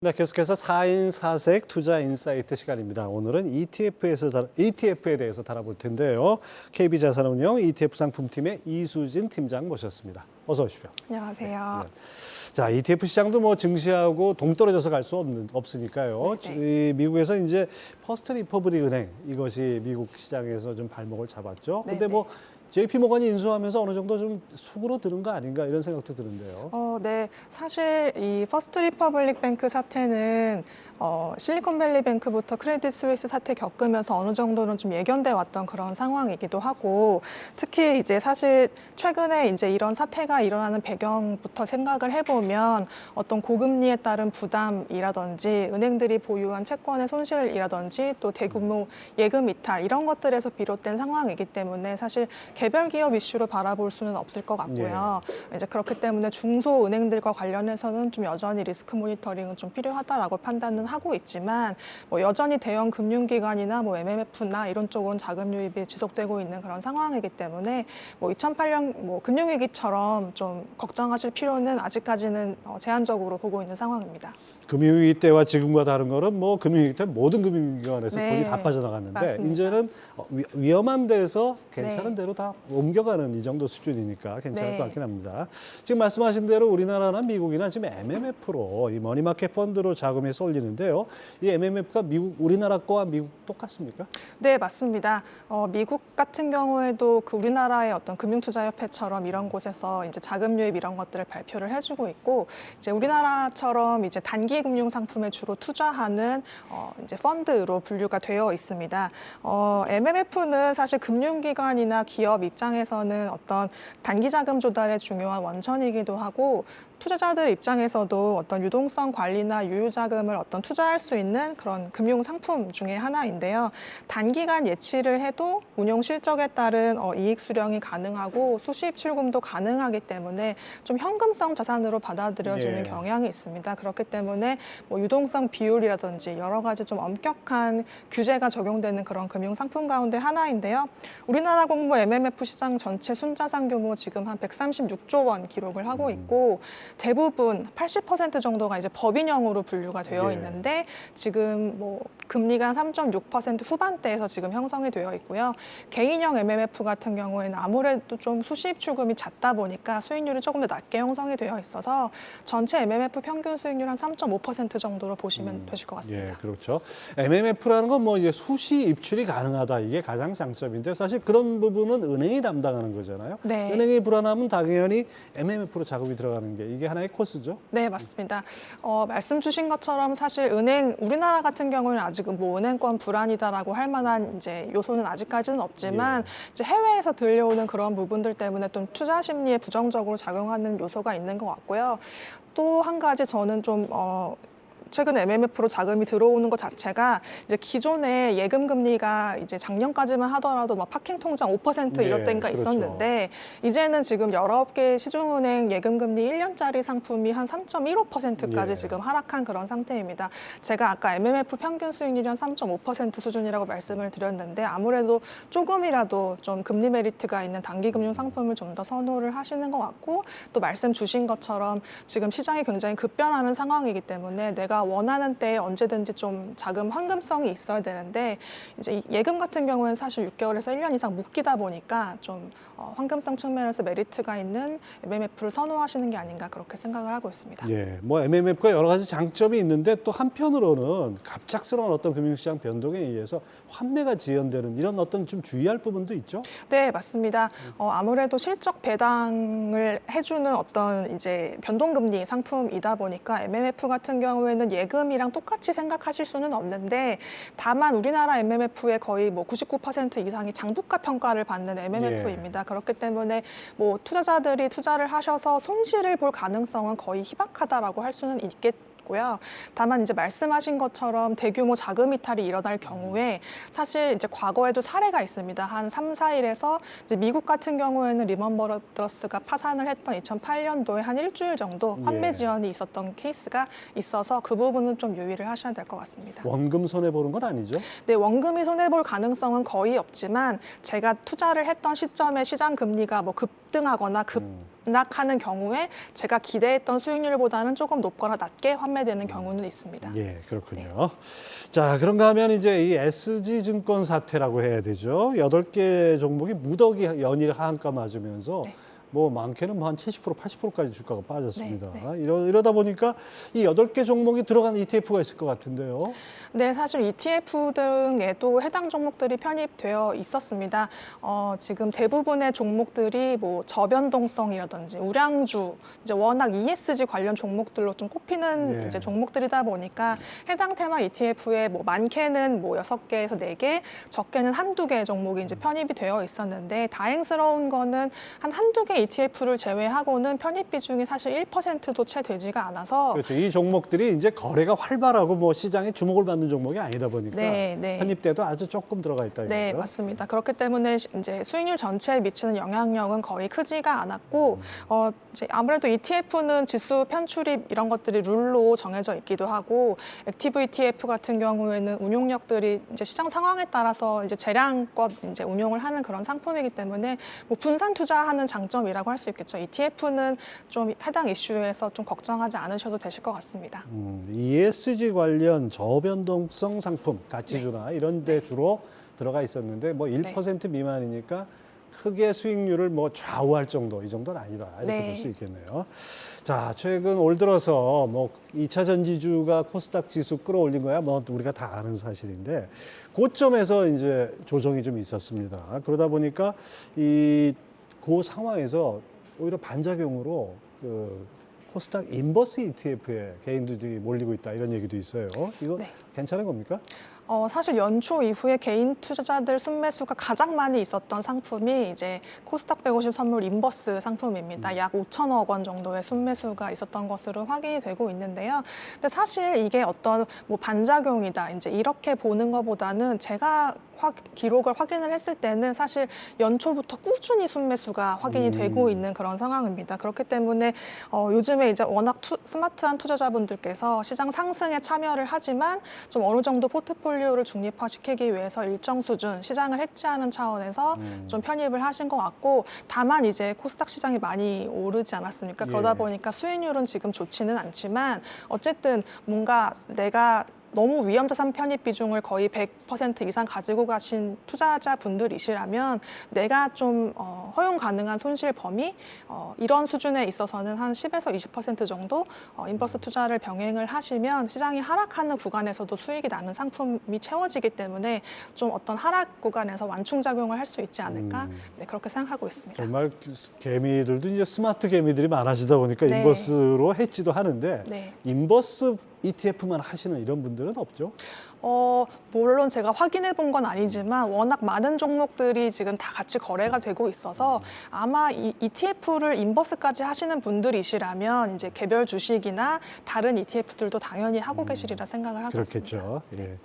네, 계속해서 4인 4색 투자 인사이트 시간입니다. 오늘은 ETF에 대해서 다뤄볼 텐데요. KB자산운용 ETF 상품팀의 이수진 팀장 모셨습니다. 어서 오십시오. 안녕하세요. 네. 자, ETF 시장도 뭐 증시하고 동떨어져서 갈 수 없으니까요. 네. 미국에서 이제 퍼스트 리퍼블릭 은행 이것이 미국 시장에서 좀 발목을 잡았죠. 근데 뭐 JP모건이 인수하면서 어느 정도 좀 수그러 드는 거 아닌가 이런 생각도 드는데요. 네. 사실 이 퍼스트 리퍼블릭 뱅크 사태는 실리콘밸리 뱅크부터 크레딧 스위스 사태 겪으면서 어느 정도는 좀 예견돼 왔던 그런 상황이기도 하고, 특히 이제 사실 최근에 이제 이런 사태가 일어나는 배경부터 생각을 해보면 어떤 고금리에 따른 부담이라든지 은행들이 보유한 채권의 손실이라든지 또 대규모 예금 이탈 이런 것들에서 비롯된 상황이기 때문에 사실 개별 기업 이슈로 바라볼 수는 없을 것 같고요. 이제 그렇기 때문에 중소 은행들과 관련해서는 좀 여전히 리스크 모니터링은 좀 필요하다라고 판단은 하고 있지만, 뭐 여전히 대형 금융기관이나 뭐 MMF나 이런 쪽으로는 자금 유입이 지속되고 있는 그런 상황이기 때문에 뭐 2008년 뭐 금융위기처럼 좀 걱정하실 필요는 아직까지는 제한적으로 보고 있는 상황입니다. 금융위기 때와 지금과 다른 거는 뭐 금융위기 때 모든 금융기관에서 네, 돈이 다 빠져나갔는데 맞습니다. 이제는 위험한 데서 괜찮은 네. 데로 다 옮겨가는 이 정도 수준이니까 괜찮을 네. 것 같긴 합니다. 지금 말씀하신 대로 우리나라나 미국이나 지금 MMF로 이 머니마켓 펀드로 자금이 쏠리는데요. 이 MMF가 우리나라 거와 미국 똑같습니까? 네, 맞습니다. 미국 같은 경우에도 그 우리나라의 어떤 금융투자협회처럼 이런 곳에서 이제 자금 유입 이런 것들을 발표를 해주고 있고, 이제 우리나라처럼 이제 단기 금융 상품에 주로 투자하는 이제 펀드로 분류가 되어 있습니다. MMF는 사실 금융기관이나 기업 입장에서는 어떤 단기 자금 조달의 중요한 원천이기도 하고, 투자자들 입장에서도 어떤 유동성 관리나 유유 자금을 어떤 투자할 수 있는 그런 금융 상품 중에 하나인데요. 단기간 예치를 해도 운용 실적에 따른 이익 수령이 가능하고 수시입 출금도 가능하기 때문에 좀 현금성 자산으로 받아들여지는 경향이 있습니다. 그렇기 때문에 뭐 유동성 비율이라든지 여러 가지 좀 엄격한 규제가 적용되는 그런 금융 상품 가운데 하나인데요. 우리나라 공모 MMF 시장 전체 순자산 규모 지금 한 136조 원 기록을 하고 있고, 대부분 80% 정도가 이제 법인형으로 분류가 되어 있는데 지금 뭐 금리가 3.6% 후반대에서 지금 형성이 되어 있고요. 개인형 MMF 같은 경우에는 아무래도 좀 수시입 출금이 잦다 보니까 수익률이 조금 더 낮게 형성이 되어 있어서 전체 MMF 평균 수익률 한 3.5% 정도로 보시면 되실 것 같습니다. 예, 그렇죠. MMF라는 건 뭐 이제 수시 입출이 가능하다 이게 가장 장점인데 사실 그런 부분은 은행이 담당하는 거잖아요. 네. 은행이 불안하면 당연히 MMF로 자금이 들어가는 게 이게 하나의 코스죠. 네, 맞습니다. 말씀 주신 것처럼 사실 우리나라 같은 경우는 아직은 뭐 은행권 불안이다라고 할 만한 이제 요소는 아직까지는 없지만 이제 해외에서 들려오는 그런 부분들 때문에 좀 투자 심리에 부정적으로 작용하는 요소가 있는 것 같고요. 또 한 가지 저는 좀 최근 MMF로 자금이 들어오는 것 자체가 이제 기존에 예금 금리가 이제 작년까지만 하더라도 막 파킹 통장 5% 이럴 때가 그렇죠. 있었는데 이제는 지금 19개 시중은행 예금 금리 1년짜리 상품이 한 3.15%까지 지금 하락한 그런 상태입니다. 제가 아까 MMF 평균 수익률이 한 3.5% 수준이라고 말씀을 드렸는데 아무래도 조금이라도 좀 금리 메리트가 있는 단기 금융 상품을 좀 더 선호를 하시는 것 같고, 또 말씀 주신 것처럼 지금 시장이 굉장히 급변하는 상황이기 때문에 내가 원하는 때에 언제든지 좀 자금 환금성이 있어야 되는데 이제 예금 같은 경우는 사실 6개월에서 1년 이상 묶이다 보니까 좀 환금성 측면에서 메리트가 있는 MMF를 선호하시는 게 아닌가 그렇게 생각을 하고 있습니다. 예, 뭐 MMF가 여러 가지 장점이 있는데 또 한편으로는 갑작스러운 어떤 금융시장 변동에 의해서 환매가 지연되는 이런 어떤 좀 주의할 부분도 있죠? 네, 맞습니다. 아무래도 실적 배당을 해주는 어떤 이제 변동금리 상품이다 보니까 MMF 같은 경우에는 예금이랑 똑같이 생각하실 수는 없는데, 다만 우리나라 MMF의 거의 뭐 99% 이상이 장부가 평가를 받는 MMF입니다. 그렇기 때문에 뭐 투자자들이 투자를 하셔서 손실을 볼 가능성은 거의 희박하다라고 할 수는 있겠죠. 다만 이제 말씀하신 것처럼 대규모 자금 이탈이 일어날 경우에 사실 이제 과거에도 사례가 있습니다. 한 3, 4일에서 이제 미국 같은 경우에는 리먼 브러더스가 파산을 했던 2008년도에 한 일주일 정도 환매 지연이 있었던 케이스가 있어서 그 부분은 좀 유의를 하셔야 될 것 같습니다. 원금 손해 보는 건 아니죠? 네, 원금이 손해 볼 가능성은 거의 없지만 제가 투자를 했던 시점에 시장 금리가 뭐 급등하거나 반락하는 경우에 제가 기대했던 수익률보다는 조금 높거나 낮게 환매되는 경우는 있습니다. 예, 그렇군요. 자, 그런가 하면 이제 이 SG증권 사태라고 해야 되죠. 8개 종목이 무더기 연일 하한가 맞으면서 네. 뭐 많게는 한 70%, 80%까지 주가가 빠졌습니다. 네, 이러다 보니까 이 8개 종목이 들어간 ETF가 있을 것 같은데요. 네, 사실 ETF 등에도 해당 종목들이 편입되어 있었습니다. 지금 대부분의 종목들이 뭐 저변동성이라든지 우량주, 이제 워낙 ESG 관련 종목들로 좀 꼽히는 예. 이제 종목들이다 보니까 해당 테마 ETF에 뭐 많게는 뭐 6개에서 4개, 적게는 한두 개 종목이 이제 편입이 되어 있었는데 다행스러운 거는 한두 개 ETF를 제외하고는 편입 비중이 사실 1%도 채 되지가 않아서 그렇죠. 이 종목들이 이제 거래가 활발하고 뭐 시장에 주목을 받는 종목이 아니다 보니까 네. 편입돼도 아주 조금 들어가 있다 이거죠. 네, 맞습니다. 그렇기 때문에 이제 수익률 전체에 미치는 영향력은 거의 크지가 않았고, 이제 아무래도 ETF는 지수 편출입 이런 것들이 룰로 정해져 있기도 하고, 액티브 ETF 같은 경우에는 운용력들이 이제 시장 상황에 따라서 이제 재량껏 이제 운용을 하는 그런 상품이기 때문에 뭐 분산 투자하는 장점이라고 할 수 있겠죠. ETF는 좀 해당 이슈에서 좀 걱정하지 않으셔도 되실 것 같습니다. ESG 관련 저변동성 상품, 가치주나 이런 데 주로 들어가 있었는데 뭐 1% 미만이니까 크게 수익률을 뭐 좌우할 정도, 이 정도는 아니다. 이렇게 볼 수 있겠네요. 자, 최근 올 들어서 뭐 2차 전지주가 코스닥 지수 끌어올린 거야 뭐 우리가 다 아는 사실인데 고점에서 이제 조정이 좀 있었습니다. 그러다 보니까 그 상황에서 오히려 반작용으로 그 코스닥 인버스 ETF에 개인들이 몰리고 있다 이런 얘기도 있어요. 이거 괜찮은 겁니까? 사실 연초 이후에 개인 투자자들 순매수가 가장 많이 있었던 상품이 이제 코스닥 150 선물 인버스 상품입니다. 약 5천억 원 정도의 순매수가 있었던 것으로 확인이 되고 있는데요. 근데 사실 이게 어떤 뭐 반작용이다 이제 이렇게 보는 것보다는 제가 기록을 확인을 했을 때는 사실 연초부터 꾸준히 순매수가 확인이 되고 있는 그런 상황입니다. 그렇기 때문에 요즘에 이제 워낙 스마트한 투자자분들께서 시장 상승에 참여를 하지만 좀 어느 정도 포트폴리오를 중립화시키기 위해서 일정 수준 시장을 해지하는 차원에서 좀 편입을 하신 것 같고 다만 이제 코스닥 시장이 많이 오르지 않았습니까? 그러다 보니까 수익률은 지금 좋지는 않지만 어쨌든 뭔가 내가 너무 위험자산 편입 비중을 거의 100% 이상 가지고 가신 투자자분들이시라면 내가 좀 허용 가능한 손실 범위 이런 수준에 있어서는 한 10에서 20% 정도 인버스 투자를 병행을 하시면 시장이 하락하는 구간에서도 수익이 나는 상품이 채워지기 때문에 좀 어떤 하락 구간에서 완충작용을 할 수 있지 않을까 네, 그렇게 생각하고 있습니다. 정말 개미들도 이제 스마트 개미들이 많아지다 보니까 인버스로 해지도 하는데 인버스 ETF만 하시는 이런 분들은 없죠? 물론 제가 확인해 본 건 아니지만 워낙 많은 종목들이 지금 다 같이 거래가 되고 있어서 아마 이 ETF를 인버스까지 하시는 분들이시라면 이제 개별 주식이나 다른 ETF들도 당연히 하고 계시리라 생각을 하고 있습니다. 그렇겠죠. 예.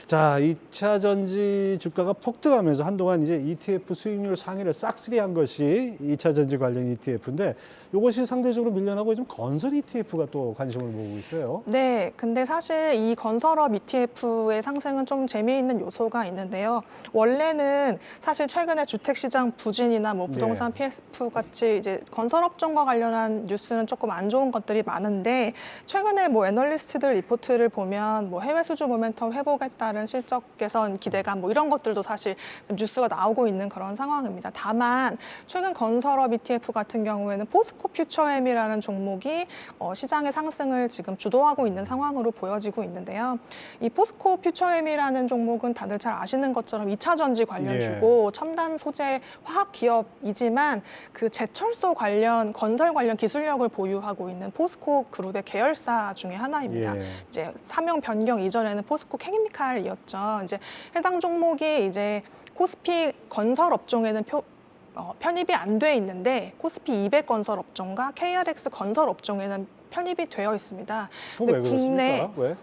자, 2차 전지 주가가 폭등하면서 한동안 이제 ETF 수익률 상위를 싹쓸이한 것이 2차 전지 관련 ETF인데 이것이 상대적으로 밀려나고 좀 건설 ETF가 또 관심을 모으고 있어요. 네, 근데 사실 이 건설업 ETF의 상승은 좀 재미있는 요소가 있는데요. 원래는 사실 최근에 주택시장 부진이나 뭐 부동산 PF 같이 이제 건설업종과 관련한 뉴스는 조금 안 좋은 것들이 많은데 최근에 뭐 애널리스트들 리포트를 보면 뭐 해외 수주 모멘텀 회복에 따른 실적 개선 기대감 뭐 이런 것들도 사실 뉴스가 나오고 있는 그런 상황입니다. 다만 최근 건설업 ETF 같은 경우에는 포스코 퓨처엠이라는 종목이 시장의 상승을 지금 주도하고 있는 상황으로 보여지고 있는데요. 이 포스코 퓨처엠이라는 종목은 다들 잘 아시는 것처럼 2차 전지 관련주고 첨단 소재 화학 기업이지만 그 제철소 관련 건설 관련 기술력을 보유하고 있는 포스코 그룹의 계열사 중에 하나입니다. 이제 사명 변경 이전에는 포스코 케미칼이었죠. 이제 해당 종목이 이제 코스피 건설 업종에는 편입이 안 돼 있는데 코스피 200 건설 업종과 KRX 건설 업종에는 편입이 되어 있습니다. 왜 그렇습니까? 왜?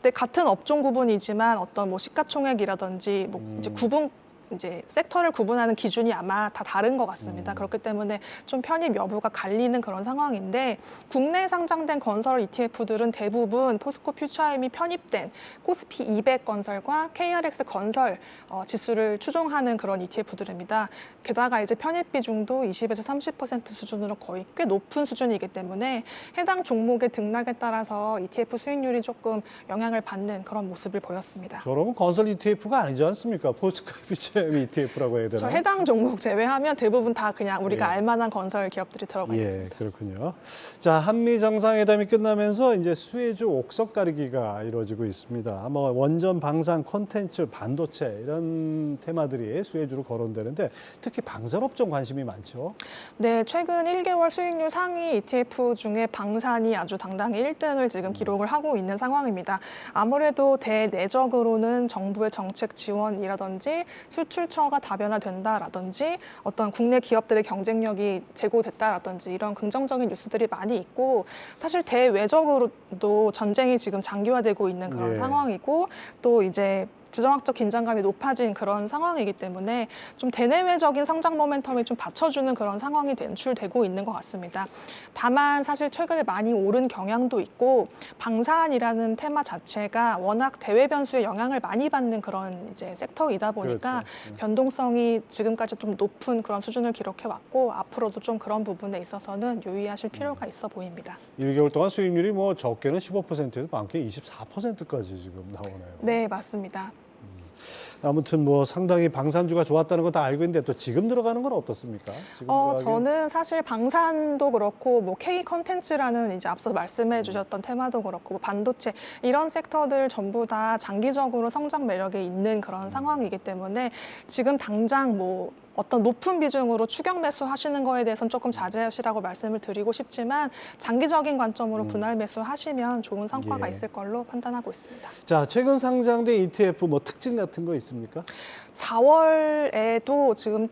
네, 같은 업종 구분이지만 어떤 뭐 시가총액이라든지 뭐 이제 구분 이제 섹터를 구분하는 기준이 아마 다 다른 것 같습니다. 그렇기 때문에 좀 편입 여부가 갈리는 그런 상황인데 국내에 상장된 건설 ETF들은 대부분 포스코 퓨처엠이 편입된 코스피 200 건설과 KRX 건설 지수를 추종하는 그런 ETF들입니다. 게다가 이제 편입 비중도 20에서 30% 수준으로 거의 꽤 높은 수준이기 때문에 해당 종목의 등락에 따라서 ETF 수익률이 조금 영향을 받는 그런 모습을 보였습니다. 저러면 건설 ETF가 아니지 않습니까? 포스코 퓨처엠 ETF라고 해야 되나? 저 해당 종목 제외하면 대부분 다 그냥 우리가 예. 알만한 건설 기업들이 들어가 있습니다. 그렇군요. 자, 한미 정상회담이 끝나면서 이제 수혜주 옥석 가리기가 이루어지고 있습니다. 뭐 원전, 방산, 콘텐츠, 반도체 이런 테마들이 수혜주로 거론되는데 특히 방산업종 관심이 많죠. 네, 최근 1개월 수익률 상위 ETF 중에 방산이 아주 당당히 1등을 지금 기록을 하고 있는 상황입니다. 아무래도 대내적으로는 정부의 정책 지원이라든지 수출처가 다변화된다라든지 어떤 국내 기업들의 경쟁력이 제고됐다라든지 이런 긍정적인 뉴스들이 많이 있고 사실 대외적으로도 전쟁이 지금 장기화되고 있는 그런 예. 상황이고 또 이제 지정학적 긴장감이 높아진 그런 상황이기 때문에 좀 대내외적인 성장 모멘텀이 좀 받쳐주는 그런 상황이 연출되고 있는 것 같습니다. 다만 사실 최근에 많이 오른 경향도 있고 방산이라는 테마 자체가 워낙 대외 변수에 영향을 많이 받는 그런 이제 섹터이다 보니까 그렇죠. 변동성이 지금까지 좀 높은 그런 수준을 기록해 왔고 앞으로도 좀 그런 부분에 있어서는 유의하실 필요가 있어 보입니다. 1개월 동안 수익률이 뭐 적게는 15%에서 많게는 24%까지 지금 나오네요. 네, 맞습니다. 아무튼 뭐 상당히 방산주가 좋았다는 건 다 알고 있는데 또 지금 들어가는 건 어떻습니까? 지금 들어가기엔- 저는 사실 방산도 그렇고 뭐 K 컨텐츠라는 이제 앞서 말씀해 주셨던 테마도 그렇고 뭐 반도체 이런 섹터들 전부 다 장기적으로 성장 매력이 있는 그런 상황이기 때문에 지금 당장 뭐 어떤 높은 비중으로 추격 매수 하시는 거에 대해서는 조금 자제하시라고 말씀을 드리고 싶지만 장기적인 관점으로 분할 매수 하시면 좋은 성과가 예. 있을 걸로 판단하고 있습니다. 자, 최근 상장된 ETF 뭐 특징 같은 거 있습니까? 4월에도 지금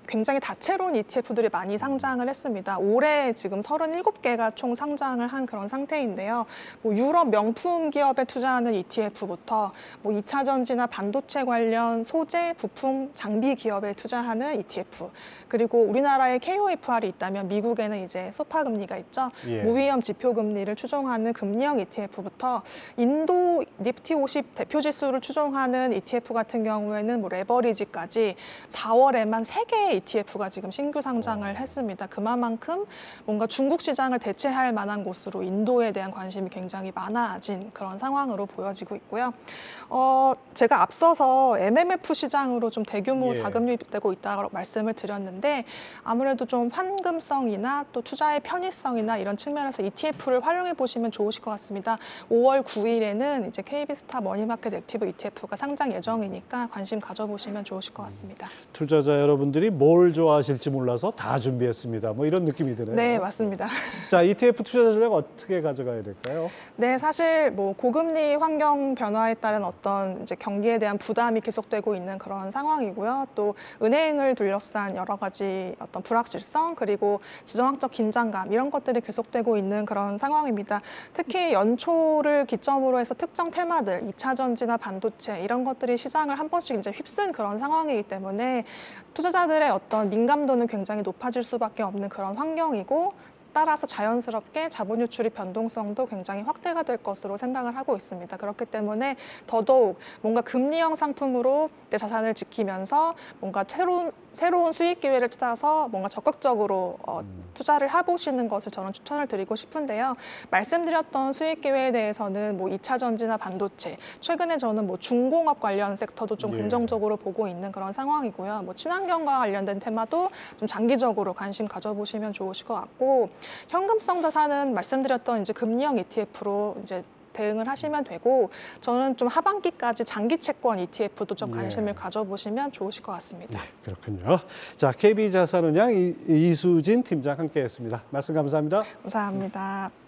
굉장히 다채로운 ETF들이 많이 상장을 했습니다. 올해 지금 37개가 총 상장을 한 그런 상태인데요. 뭐 유럽 명품 기업에 투자하는 ETF부터 뭐 2차 전지나 반도체 관련 소재, 부품, 장비 기업에 투자하는 ETF, 그리고 우리나라에 KOFR이 있다면 미국에는 이제 소파 금리가 있죠. 예. 무위험 지표 금리를 추종하는 금리형 ETF부터 인도 니프티 50 대표 지수를 추종하는 ETF 같은 경우에는 뭐 레버리지까지 4월에만 3개의 ETF가 지금 신규 상장을 했습니다. 그만큼 뭔가 중국 시장을 대체할 만한 곳으로 인도에 대한 관심이 굉장히 많아진 그런 상황으로 보여지고 있고요. 제가 앞서서 MMF 시장으로 좀 대규모 예. 자금 유입되고 있다고 말씀을 드렸는데 아무래도 좀 환금성이나 또 투자의 편의성이나 이런 측면에서 ETF를 활용해 보시면 좋으실 것 같습니다. 5월 9일에는 이제 KB스타 머니마켓 액티브 ETF가 상장 예정이니까 관심 가져보시면 좋으실 것 같습니다. 투자자 여러분들이 뭘 좋아하실지 몰라서 다 준비했습니다. 뭐 이런 느낌이 드네요. 네, 맞습니다. 자, ETF 투자 전략 어떻게 가져가야 될까요? 네, 사실 뭐 고금리 환경 변화에 따른 어떤 이제 경기에 대한 부담이 계속되고 있는 그런 상황이고요. 또 은행을 둘러싼 여러 가지 어떤 불확실성 그리고 지정학적 긴장감 이런 것들이 계속되고 있는 그런 상황입니다. 특히 연초를 기점으로 해서 특정 테마들, 2차 전지나 반도체 이런 것들이 시장을 한 번씩 이제 휩쓴 그런 상황이기 때문에 투자자들의 어떤 민감도는 굉장히 높아질 수밖에 없는 그런 환경이고 따라서 자연스럽게 자본 유출의 변동성도 굉장히 확대가 될 것으로 생각을 하고 있습니다. 그렇기 때문에 더더욱 뭔가 금리형 상품으로 내 자산을 지키면서 뭔가 새로운 수익 기회를 찾아서 뭔가 적극적으로 투자를 해보시는 것을 저는 추천을 드리고 싶은데요. 말씀드렸던 수익 기회에 대해서는 뭐 2차 전지나 반도체, 최근에 저는 뭐 중공업 관련 섹터도 좀 예. 긍정적으로 보고 있는 그런 상황이고요. 뭐 친환경과 관련된 테마도 좀 장기적으로 관심 가져보시면 좋으실 것 같고 현금성 자산은 말씀드렸던 이제 금리형 ETF로 이제 대응을 하시면 되고 저는 좀 하반기까지 장기 채권 ETF도 좀 관심을 예. 가져보시면 좋으실 것 같습니다. 네, 그렇군요. 자, KB자산운양 이수진 팀장 함께했습니다. 말씀 감사합니다. 감사합니다.